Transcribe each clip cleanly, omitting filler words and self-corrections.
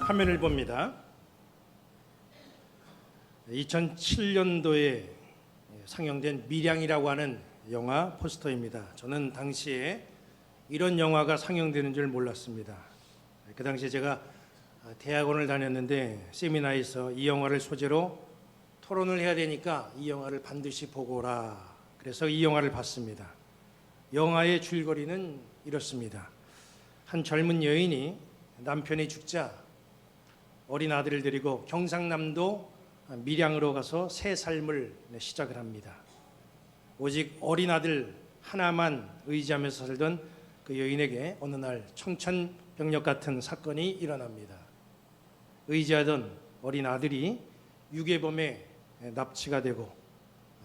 화면을 봅니다. 2007년도에 상영된 밀양이라고 하는 영화 포스터입니다. 저는 당시에 이런 영화가 상영되는 줄 몰랐습니다. 그 당시에 제가 대학원을 다녔는데 세미나에서 이 영화를 소재로 토론을 해야 되니까 이 영화를 반드시 보고 오라. 그래서 이 영화를 봤습니다. 영화의 줄거리는 이렇습니다. 한 젊은 여인이 남편이 죽자 어린 아들을 데리고 경상남도 밀양으로 가서 새 삶을 시작을 합니다. 오직 어린 아들 하나만 의지하면서 살던 그 여인에게 어느 날 청천벽력 같은 사건이 일어납니다. 의지하던 어린 아들이 유괴범에 납치가 되고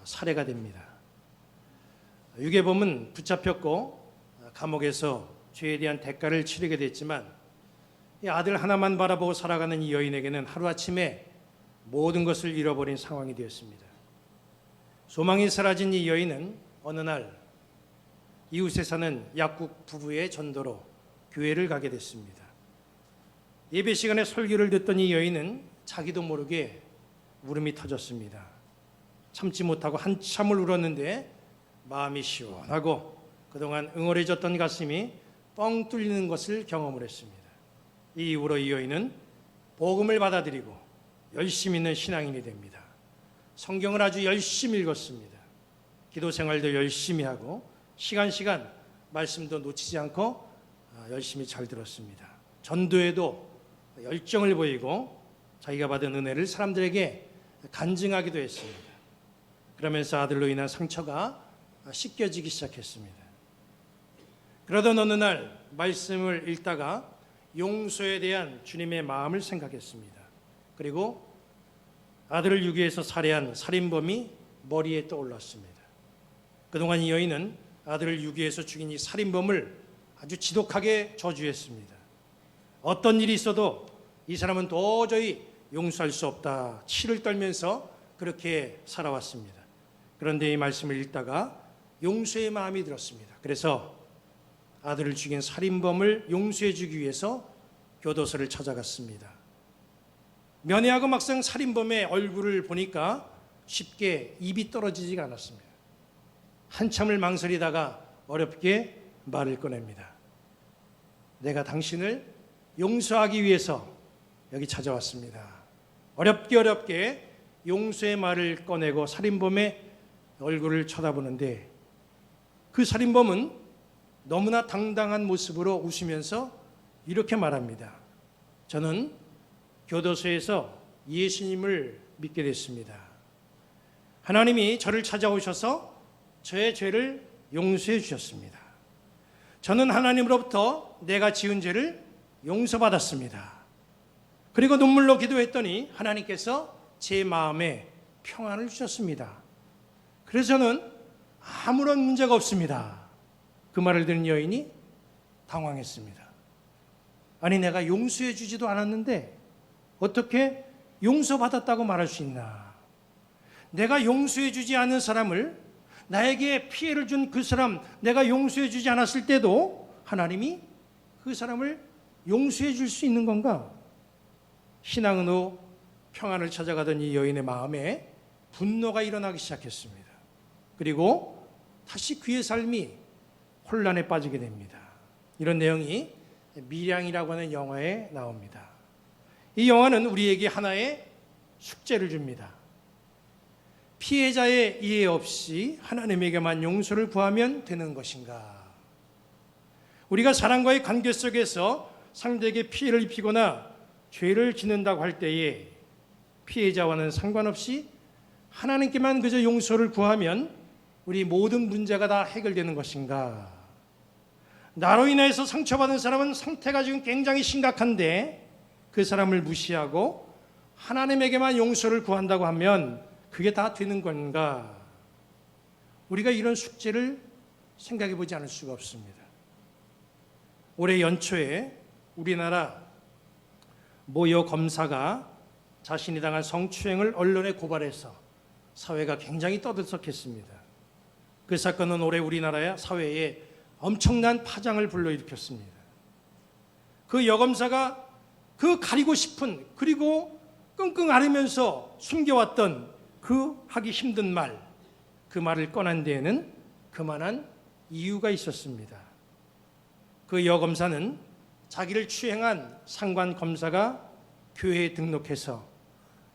살해가 됩니다. 유괴범은 붙잡혔고 감옥에서 죄에 대한 대가를 치르게 됐지만 이 아들 하나만 바라보고 살아가는 이 여인에게는 하루아침에 모든 것을 잃어버린 상황이 되었습니다. 소망이 사라진 이 여인은 어느 날 이웃에 사는 약국 부부의 전도로 교회를 가게 됐습니다. 예배 시간에 설교를 듣던 이 여인은 자기도 모르게 울음이 터졌습니다. 참지 못하고 한참을 울었는데 마음이 시원하고 그동안 응어해졌던 가슴이 뻥 뚫리는 것을 경험을 했습니다. 이 이후로 이 여인은 복음을 받아들이고 열심 있는 신앙인이 됩니다. 성경을 아주 열심히 읽었습니다. 기도 생활도 열심히 하고 시간 말씀도 놓치지 않고 열심히 잘 들었습니다. 전도에도 열정을 보이고 자기가 받은 은혜를 사람들에게 간증하기도 했습니다. 그러면서 아들로 인한 상처가 씻겨지기 시작했습니다. 그러던 어느 날 말씀을 읽다가 용서에 대한 주님의 마음을 생각했습니다. 그리고 아들을 유괴해서 살해한 살인범이 머리에 떠올랐습니다. 그동안 이 여인은 아들을 유괴해서 죽인 이 살인범을 아주 지독하게 저주했습니다. 어떤 일이 있어도 이 사람은 도저히 용서할 수 없다. 치를 떨면서 그렇게 살아왔습니다. 그런데 이 말씀을 읽다가 용서의 마음이 들었습니다. 그래서 아들을 죽인 살인범을 용서해 주기 위해서 교도소를 찾아갔습니다. 면회하고 막상 살인범의 얼굴을 보니까 쉽게 입이 떨어지지가 않았습니다. 한참을 망설이다가 어렵게 말을 꺼냅니다. 내가 당신을 용서하기 위해서 여기 찾아왔습니다. 어렵게 용서의 말을 꺼내고 살인범의 얼굴을 쳐다보는데 그 살인범은 너무나 당당한 모습으로 웃으면서 이렇게 말합니다. 저는 교도소에서 예수님을 믿게 됐습니다. 하나님이 저를 찾아오셔서 저의 죄를 용서해 주셨습니다. 저는 하나님으로부터 내가 지은 죄를 용서받았습니다. 그리고 눈물로 기도했더니 하나님께서 제 마음에 평안을 주셨습니다. 그래서 저는 아무런 문제가 없습니다. 그 말을 들은 여인이 당황했습니다. 아니 내가 용서해 주지도 않았는데 어떻게 용서받았다고 말할 수 있나? 내가 용서해 주지 않은 사람을 나에게 피해를 준 그 사람 내가 용서해 주지 않았을 때도 하나님이 그 사람을 용서해 줄 수 있는 건가? 신앙으로 평안을 찾아가던 이 여인의 마음에 분노가 일어나기 시작했습니다. 그리고 다시 그의 삶이 혼란에 빠지게 됩니다. 이런 내용이 밀양이라고 하는 영화에 나옵니다. 이 영화는 우리에게 하나의 숙제를 줍니다. 피해자의 이해 없이 하나님에게만 용서를 구하면 되는 것인가? 우리가 사람과의 관계 속에서 상대에게 피해를 입히거나 죄를 짓는다고 할 때에 피해자와는 상관없이 하나님께만 그저 용서를 구하면 우리 모든 문제가 다 해결되는 것인가? 나로 인해서 상처받은 사람은 상태가 지금 굉장히 심각한데 그 사람을 무시하고 하나님에게만 용서를 구한다고 하면 그게 다 되는 건가? 우리가 이런 숙제를 생각해 보지 않을 수가 없습니다. 올해 연초에 우리나라 모여 검사가 자신이 당한 성추행을 언론에 고발해서 사회가 굉장히 떠들썩했습니다. 그 사건은 올해 우리나라 사회에 엄청난 파장을 불러일으켰습니다. 그 여검사가 그 가리고 싶은, 그리고 끙끙 앓으면서 숨겨왔던 그 하기 힘든 말, 그 말을 꺼낸 데에는 그만한 이유가 있었습니다. 그 여검사는 자기를 추행한 상관 검사가 교회에 등록해서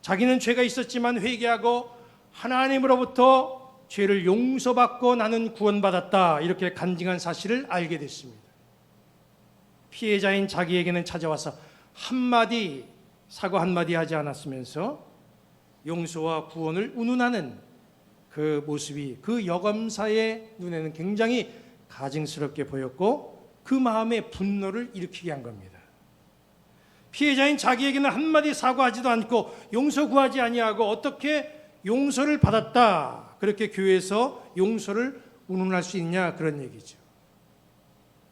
자기는 죄가 있었지만 회개하고 하나님으로부터 죄를 용서받고 나는 구원받았다, 이렇게 간증한 사실을 알게 됐습니다. 피해자인 자기에게는 찾아와서 한마디, 사과 한마디 하지 않았으면서 용서와 구원을 운운하는 그 모습이 그 여검사의 눈에는 굉장히 가증스럽게 보였고 그 마음에 분노를 일으키게 한 겁니다. 피해자인 자기에게는 한마디 사과하지도 않고 용서 구하지 아니하고 어떻게 용서를 받았다, 그렇게 교회에서 용서를 운운할 수 있냐, 그런 얘기죠.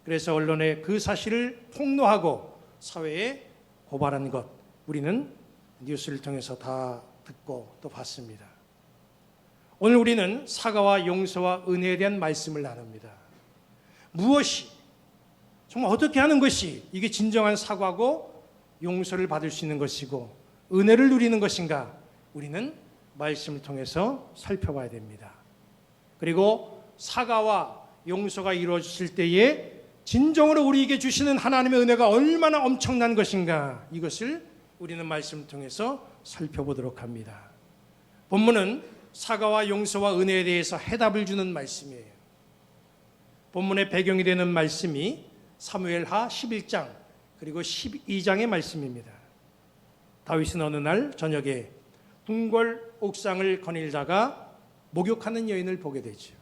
그래서 언론에 그 사실을 폭로하고 사회에 고발한 것, 우리는 뉴스를 통해서 다 듣고 또 봤습니다. 오늘 우리는 사과와 용서와 은혜에 대한 말씀을 나눕니다. 무엇이, 정말 어떻게 하는 것이 이게 진정한 사과고 용서를 받을 수 있는 것이고 은혜를 누리는 것인가, 우리는 말씀을 통해서 살펴봐야 됩니다. 그리고 사과와 용서가 이루어질 때에 진정으로 우리에게 주시는 하나님의 은혜가 얼마나 엄청난 것인가, 이것을 우리는 말씀을 통해서 살펴보도록 합니다. 본문은 사과와 용서와 은혜에 대해서 해답을 주는 말씀이에요. 본문의 배경이 되는 말씀이 사무엘하 11장 그리고 12장의 말씀입니다. 다윗은 어느 날 저녁에 궁궐 옥상을 거닐다가 목욕하는 여인을 보게 되죠.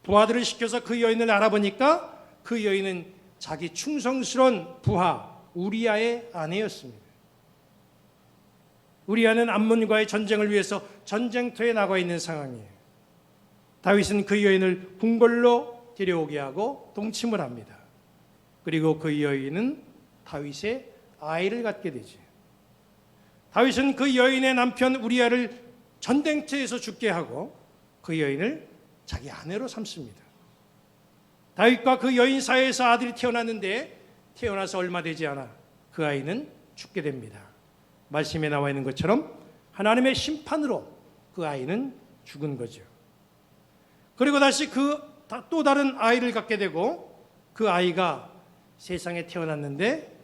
부하들을 시켜서 그 여인을 알아보니까 그 여인은 자기 충성스러운 부하 우리아의 아내였습니다. 우리아는 암몬과의 전쟁을 위해서 전쟁터에 나가 있는 상황이에요. 다윗은 그 여인을 궁궐로 데려오게 하고 동침을 합니다. 그리고 그 여인은 다윗의 아이를 갖게 되죠. 다윗은 그 여인의 남편 우리아를 전쟁터에서 죽게 하고 그 여인을 자기 아내로 삼습니다. 다윗과 그 여인 사이에서 아들이 태어났는데 태어나서 얼마 되지 않아 그 아이는 죽게 됩니다. 말씀에 나와 있는 것처럼 하나님의 심판으로 그 아이는 죽은 거죠. 그리고 다시 또 다른 아이를 갖게 되고 그 아이가 세상에 태어났는데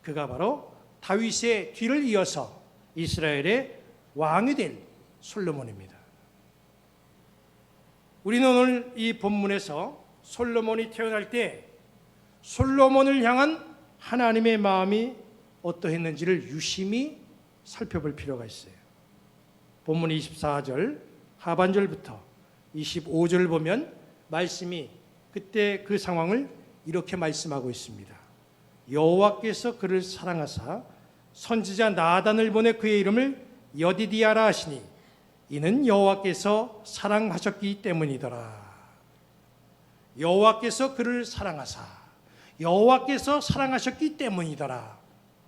그가 바로 다윗의 뒤를 이어서 이스라엘의 왕이 될 솔로몬입니다. 우리는 오늘 이 본문에서 솔로몬이 태어날 때 솔로몬을 향한 하나님의 마음이 어떠했는지를 유심히 살펴볼 필요가 있어요. 본문 24절 하반절부터 25절을 보면 말씀이 그때 그 상황을 이렇게 말씀하고 있습니다. 여호와께서 그를 사랑하사 선지자 나단을 보내 그의 이름을 여디디아라 하시니 이는 여호와께서 사랑하셨기 때문이더라. 여호와께서 그를 사랑하사, 여호와께서 사랑하셨기 때문이더라.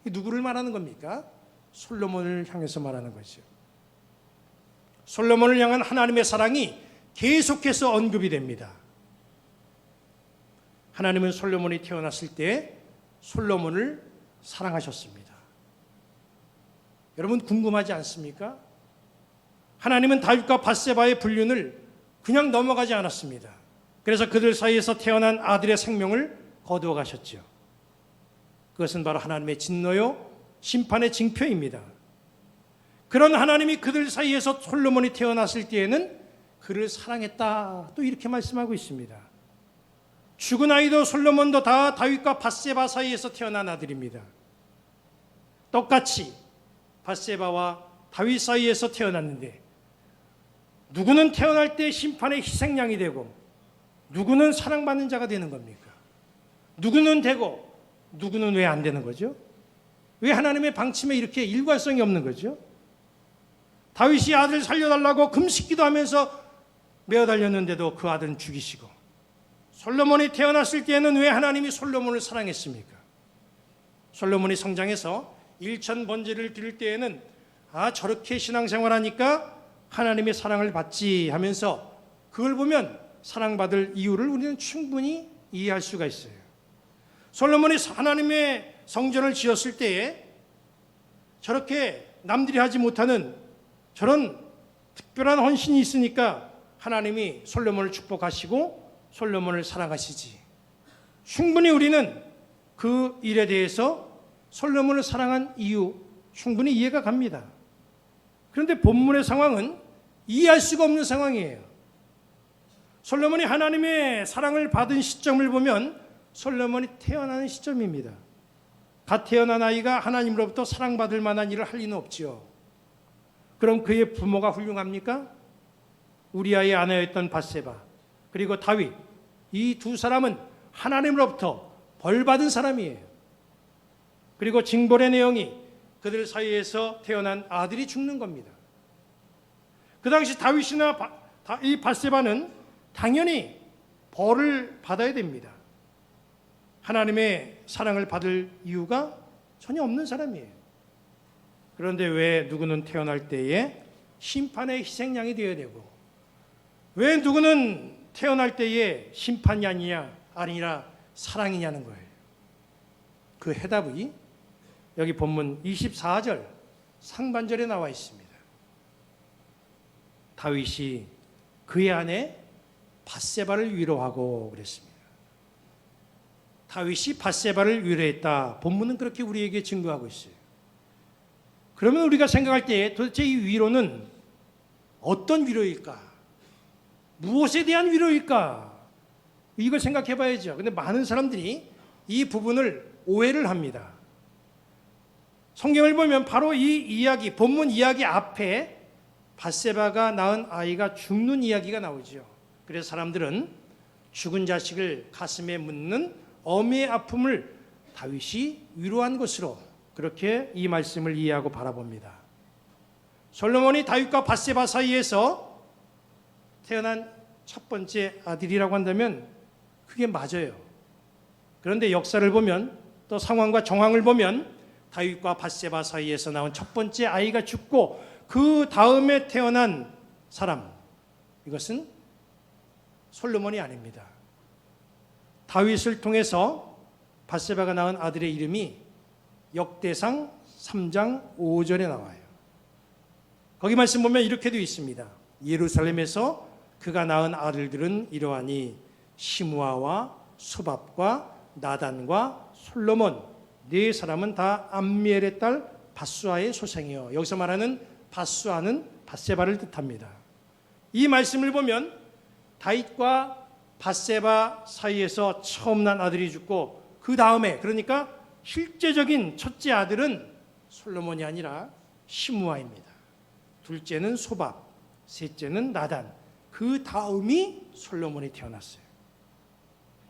누구를 말하는 겁니까? 솔로몬을 향해서 말하는 거죠. 솔로몬을 향한 하나님의 사랑이 계속해서 언급이 됩니다. 하나님은 솔로몬이 태어났을 때 솔로몬을 사랑하셨습니다. 여러분 궁금하지 않습니까? 하나님은 다윗과 밧세바의 불륜을 그냥 넘어가지 않았습니다. 그래서 그들 사이에서 태어난 아들의 생명을 거두어 가셨죠. 그것은 바로 하나님의 진노요 심판의 징표입니다. 그런 하나님이 그들 사이에서 솔로몬이 태어났을 때에는 그를 사랑했다, 또 이렇게 말씀하고 있습니다. 죽은 아이도 솔로몬도 다 다윗과 밧세바 사이에서 태어난 아들입니다. 똑같이 밧세바와 다윗 사이에서 태어났는데 누구는 태어날 때 심판의 희생양이 되고 누구는 사랑받는 자가 되는 겁니까? 누구는 되고 누구는 왜 안 되는 거죠? 왜 하나님의 방침에 이렇게 일관성이 없는 거죠? 다윗이 아들 살려달라고 금식기도 하면서 매어 달렸는데도 그 아들은 죽이시고, 솔로몬이 태어났을 때에는 왜 하나님이 솔로몬을 사랑했습니까? 솔로몬이 성장해서 일천 번제를 드릴 때에는 저렇게 신앙생활하니까 하나님의 사랑을 받지 하면서 그걸 보면 사랑받을 이유를 우리는 충분히 이해할 수가 있어요. 솔로몬이 하나님의 성전을 지었을 때에 저렇게 남들이 하지 못하는 저런 특별한 헌신이 있으니까 하나님이 솔로몬을 축복하시고 솔로몬을 사랑하시지. 충분히 우리는 그 일에 대해서 솔로몬을 사랑한 이유 충분히 이해가 갑니다. 그런데 본문의 상황은 이해할 수가 없는 상황이에요. 솔로몬이 하나님의 사랑을 받은 시점을 보면 솔로몬이 태어나는 시점입니다. 갓 태어난 아이가 하나님으로부터 사랑받을 만한 일을 할 리는 없지요. 그럼 그의 부모가 훌륭합니까? 우리아의 아내였던 밧세바 그리고 다윗, 이 두 사람은 하나님으로부터 벌받은 사람이에요. 그리고 징벌의 내용이 그들 사이에서 태어난 아들이 죽는 겁니다. 그 당시 다윗이나 이 밧세바는 당연히 벌을 받아야 됩니다. 하나님의 사랑을 받을 이유가 전혀 없는 사람이에요. 그런데 왜 누구는 태어날 때에 심판의 희생양이 되어야 되고, 왜 누구는 태어날 때에 심판이 아니라 사랑이냐는 거예요. 그 해답이 여기 본문 24절 상반절에 나와 있습니다. 다윗이 그의 아내 밧세바를 위로하고 그랬습니다. 다윗이 밧세바를 위로했다. 본문은 그렇게 우리에게 증거하고 있어요. 그러면 우리가 생각할 때 도대체 이 위로는 어떤 위로일까? 무엇에 대한 위로일까? 이걸 생각해 봐야죠. 근데 많은 사람들이 이 부분을 오해를 합니다. 성경을 보면 바로 이 이야기, 본문 이야기 앞에 밧세바가 낳은 아이가 죽는 이야기가 나오죠. 그래서 사람들은 죽은 자식을 가슴에 묻는 어미의 아픔을 다윗이 위로한 것으로 그렇게 이 말씀을 이해하고 바라봅니다. 솔로몬이 다윗과 밧세바 사이에서 태어난 첫 번째 아들이라고 한다면 그게 맞아요. 그런데 역사를 보면 또 상황과 정황을 보면 다윗과 밧세바 사이에서 나온 첫 번째 아이가 죽고 그 다음에 태어난 사람, 이것은 솔로몬이 아닙니다. 다윗을 통해서 밧세바가 낳은 아들의 이름이 역대상 3장 5절에 나와요. 거기 말씀 보면 이렇게 되어 있습니다. 예루살렘에서 그가 낳은 아들들은 이러하니 시므아와 소밥과 나단과 솔로몬 네 사람은 다 암미엘의 딸 밧수아의 소생이요. 여기서 말하는 밧수아는 밧세바를 뜻합니다. 이 말씀을 보면 다윗과 밧세바 사이에서 처음 난 아들이 죽고 그 다음에, 그러니까 실제적인 첫째 아들은 솔로몬이 아니라 시므아입니다. 둘째는 소밥, 셋째는 나단, 그 다음이 솔로몬이 태어났어요.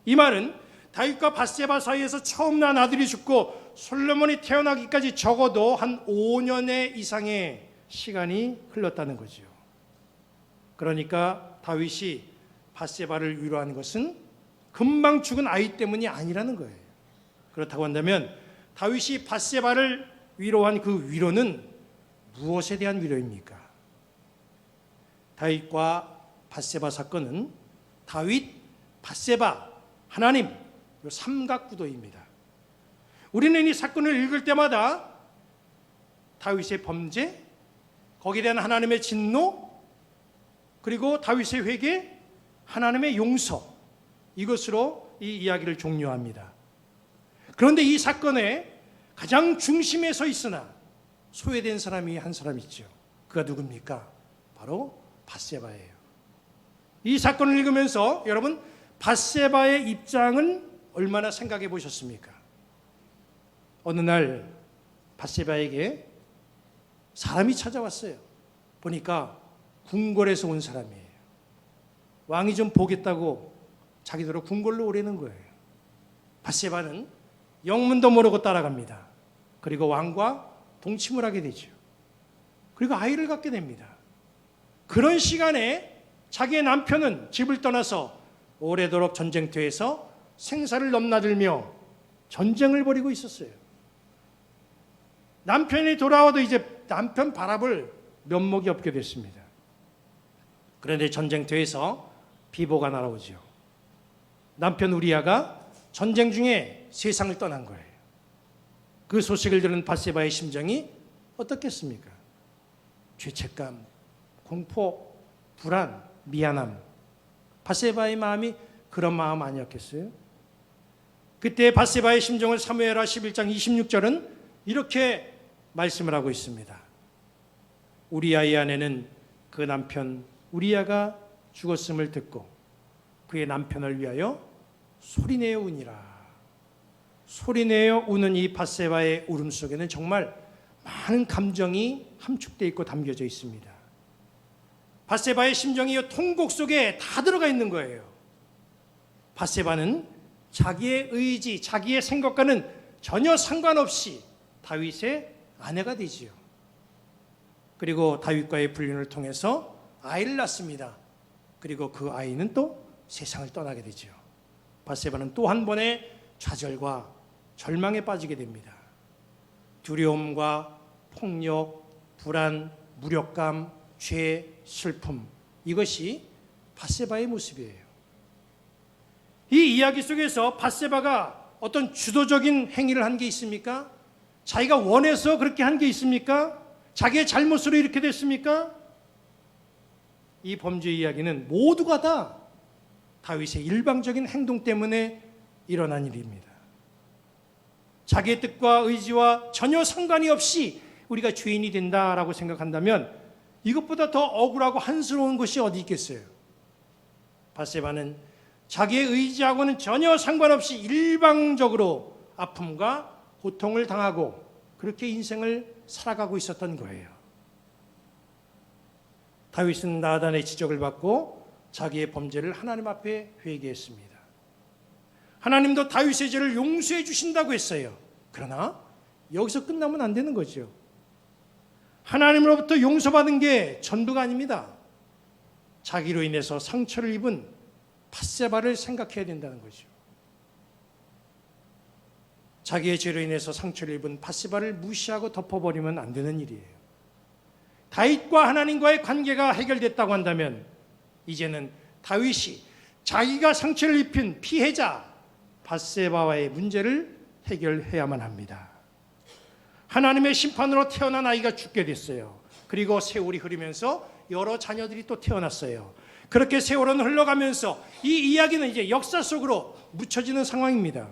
이 말은 다윗과 밧세바 사이에서 처음 난 아들이 죽고 솔로몬이 태어나기까지 적어도 한 5년의 이상의 시간이 흘렀다는 거죠. 그러니까 다윗이 밧세바를 위로한 것은 금방 죽은 아이 때문이 아니라는 거예요. 그렇다고 한다면 다윗이 밧세바를 위로한 그 위로는 무엇에 대한 위로입니까? 다윗과 밧세바 사건은 다윗, 밧세바, 하나님, 삼각구도입니다. 우리는 이 사건을 읽을 때마다 다윗의 범죄, 거기에 대한 하나님의 진노, 그리고 다윗의 회개, 하나님의 용서, 이것으로 이 이야기를 종료합니다. 그런데 이 사건의 가장 중심에 서 있으나 소외된 사람이 한 사람 있죠. 그가 누굽니까? 바로 밧세바예요. 이 사건을 읽으면서 여러분 밧세바의 입장은 얼마나 생각해 보셨습니까? 어느 날 밧세바에게 사람이 찾아왔어요. 보니까 궁궐에서 온 사람이에요. 왕이 좀 보겠다고 자기들로 궁궐로 오려는 거예요. 밧세바는 영문도 모르고 따라갑니다. 그리고 왕과 동침을 하게 되죠. 그리고 아이를 갖게 됩니다. 그런 시간에 자기의 남편은 집을 떠나서 오래도록 전쟁터에서 생사를 넘나들며 전쟁을 벌이고 있었어요. 남편이 돌아와도 이제 남편 바라볼 면목이 없게 됐습니다. 그런데 전쟁터에서 비보가 날아오죠. 남편 우리아가 전쟁 중에 세상을 떠난 거예요. 그 소식을 들은 밧세바의 심정이 어떻겠습니까? 죄책감, 공포, 불안, 미안함. 밧세바의 마음이 그런 마음 아니었겠어요? 그때 밧세바의 심정을 사무엘하 11장 26절은 이렇게 말씀을 하고 있습니다. 우리아의 아내는 그 남편 우리아가 죽었음을 듣고 그의 남편을 위하여 소리내어 우니라. 소리내어 우는 이 밧세바의 울음 속에는 정말 많은 감정이 함축되어 있고 담겨져 있습니다. 밧세바의 심정이 이 통곡 속에 다 들어가 있는 거예요. 밧세바는 자기의 의지, 자기의 생각과는 전혀 상관없이 다윗의 아내가 되지요. 그리고 다윗과의 불륜을 통해서 아이를 낳습니다. 그리고 그 아이는 또 세상을 떠나게 되죠. 밧세바는 또 한 번의 좌절과 절망에 빠지게 됩니다. 두려움과 폭력, 불안, 무력감, 죄, 슬픔, 이것이 밧세바의 모습이에요. 이 이야기 속에서 밧세바가 어떤 주도적인 행위를 한 게 있습니까? 자기가 원해서 그렇게 한 게 있습니까? 자기의 잘못으로 이렇게 됐습니까? 이 범죄 이야기는 모두가 다 다윗의 일방적인 행동 때문에 일어난 일입니다. 자기의 뜻과 의지와 전혀 상관이 없이 우리가 죄인이 된다라고 생각한다면 이것보다 더 억울하고 한스러운 것이 어디 있겠어요? 밧세바는 자기의 의지하고는 전혀 상관없이 일방적으로 아픔과 고통을 당하고 그렇게 인생을 살아가고 있었던 거예요. 다윗은 나단의 지적을 받고 자기의 범죄를 하나님 앞에 회개했습니다. 하나님도 다윗의 죄를 용서해 주신다고 했어요. 그러나 여기서 끝나면 안 되는 거죠. 하나님으로부터 용서받은 게 전부가 아닙니다. 자기로 인해서 상처를 입은 밧세바를 생각해야 된다는 거죠. 자기의 죄로 인해서 상처를 입은 밧세바를 무시하고 덮어버리면 안 되는 일이에요. 다윗과 하나님과의 관계가 해결됐다고 한다면 이제는 다윗이 자기가 상처를 입힌 피해자 밧세바와의 문제를 해결해야만 합니다. 하나님의 심판으로 태어난 아이가 죽게 됐어요. 그리고 세월이 흐르면서 여러 자녀들이 또 태어났어요. 그렇게 세월은 흘러가면서 이 이야기는 이제 역사 속으로 묻혀지는 상황입니다.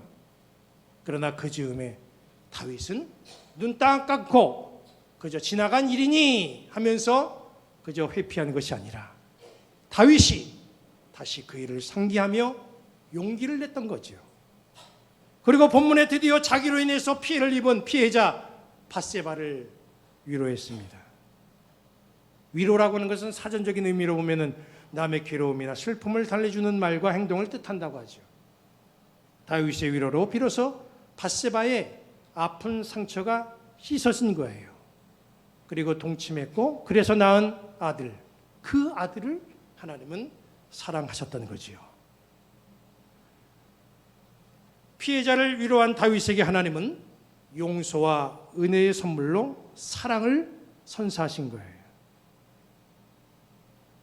그러나 그 즈음에 다윗은 눈 딱 감고 그저 지나간 일이니 하면서 그저 회피한 것이 아니라 다윗이 다시 그 일을 상기하며 용기를 냈던 거죠. 그리고 본문에 드디어 자기로 인해서 피해를 입은 피해자 밧세바를 위로했습니다. 위로라고 하는 것은 사전적인 의미로 보면은 남의 괴로움이나 슬픔을 달래주는 말과 행동을 뜻한다고 하죠. 다윗의 위로로 비로소 밧세바의 아픈 상처가 씻어진 거예요. 그리고 동침했고 그래서 낳은 아들, 그 아들을 하나님은 사랑하셨던 거지요. 피해자를 위로한 다윗에게 하나님은 용서와 은혜의 선물로 사랑을 선사하신 거예요.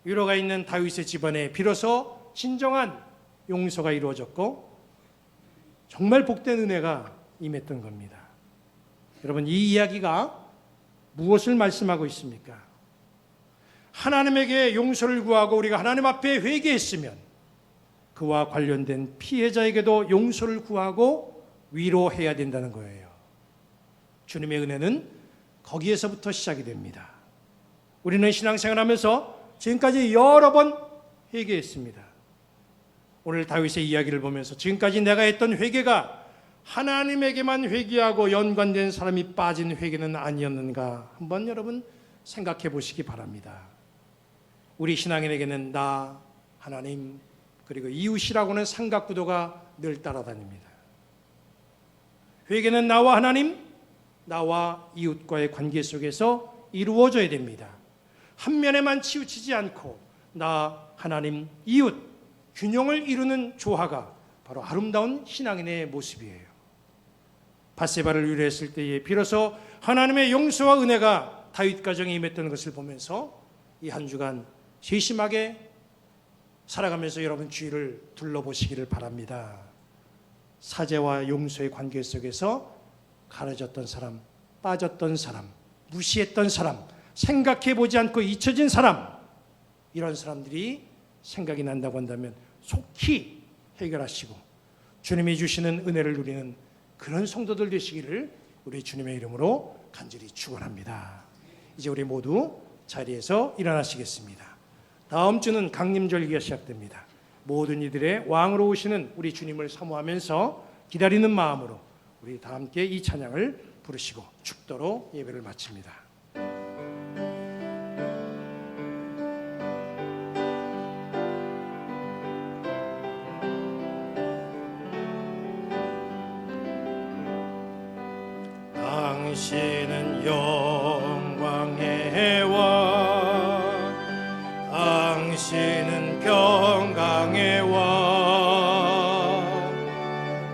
위로가 있는 다윗의 집안에 비로소 진정한 용서가 이루어졌고 정말 복된 은혜가 임했던 겁니다. 여러분, 이 이야기가 무엇을 말씀하고 있습니까? 하나님에게 용서를 구하고 우리가 하나님 앞에 회개했으면 그와 관련된 피해자에게도 용서를 구하고 위로해야 된다는 거예요. 주님의 은혜는 거기에서부터 시작이 됩니다. 우리는 신앙생활하면서 지금까지 여러 번 회개했습니다. 오늘 다윗의 이야기를 보면서 지금까지 내가 했던 회개가 하나님에게만 회개하고 연관된 사람이 빠진 회개는 아니었는가 한번 여러분 생각해 보시기 바랍니다. 우리 신앙인에게는 나, 하나님, 그리고 이웃이라고는 삼각구도가 늘 따라다닙니다. 회개는 나와 하나님, 나와 이웃과의 관계 속에서 이루어져야 됩니다. 한 면에만 치우치지 않고 나, 하나님, 이웃, 균형을 이루는 조화가 바로 아름다운 신앙인의 모습이에요. 밧세바를 위로했을 때에 비로소 하나님의 용서와 은혜가 다윗 가정에 임했던 것을 보면서 이 한 주간 세심하게 살아가면서 여러분 주위를 둘러보시기를 바랍니다. 사죄와 용서의 관계 속에서 가려졌던 사람, 빠졌던 사람, 무시했던 사람, 생각해보지 않고 잊혀진 사람, 이런 사람들이 생각이 난다고 한다면 속히 해결하시고 주님이 주시는 은혜를 누리는 그런 성도들 되시기를 우리 주님의 이름으로 간절히 축원합니다. 이제 우리 모두 자리에서 일어나시겠습니다. 다음 주는 강림절기가 시작됩니다. 모든 이들의 왕으로 오시는 우리 주님을 사모하면서 기다리는 마음으로 우리 다 함께 이 찬양을 부르시고 축도로 예배를 마칩니다. 당신은 영광의 왕, 당신은 평강의 왕,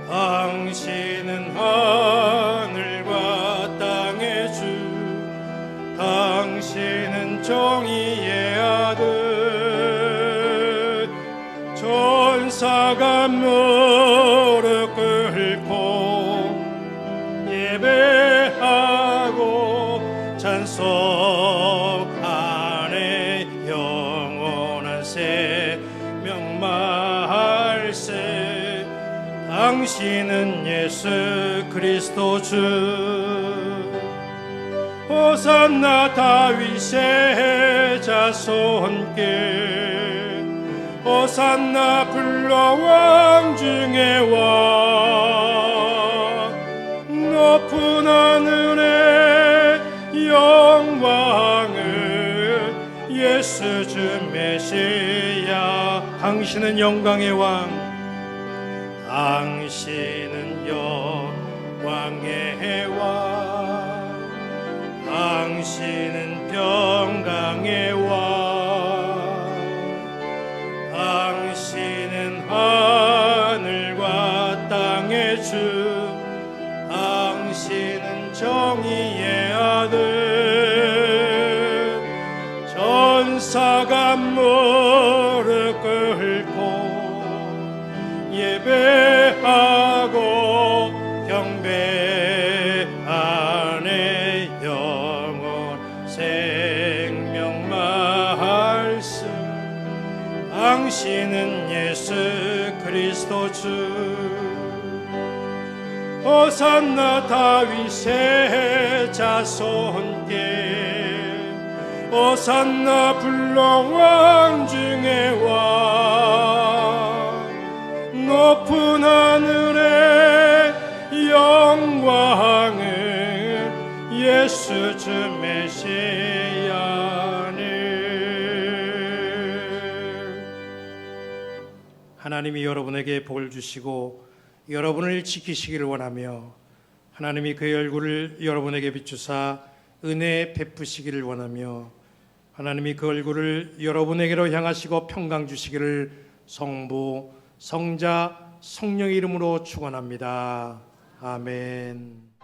당신은 하늘과 땅의 주, 당신은 정의의 아들. 천사가 무릎 꿇고 예배하고 찬송하네. 영원한 생명 말세. 당신은 예수 그리스도 주. 호산나 다윗의 자손께, 호산나 불러 왕 중에 왕. 높은 하늘의 영광을 예수 주 메시아. 당신은 영광의 왕, 당신은 영광의 왕, 당신은 평강의 왕, 당신은 하늘과 땅의 주, 당신은 정의의 아들. 전사가 무릎 꿇고 예배하고 경배하네. 영원 생명 말씀. 당신은 예수 그리스도 주. 호산나 다윗의 자손께, 호산나 불러 왕 중에 왕. 높은 하늘의 영광을 예수 주 메시아를. 하나님이 여러분에게 복을 주시고 여러분을 지키시기를 원하며, 하나님이 그의 얼굴을 여러분에게 비추사 은혜 베푸시기를 원하며, 하나님이 그 얼굴을 여러분에게로 향하시고 평강 주시기를 성부, 성자, 성령의 이름으로 축원합니다. 아멘.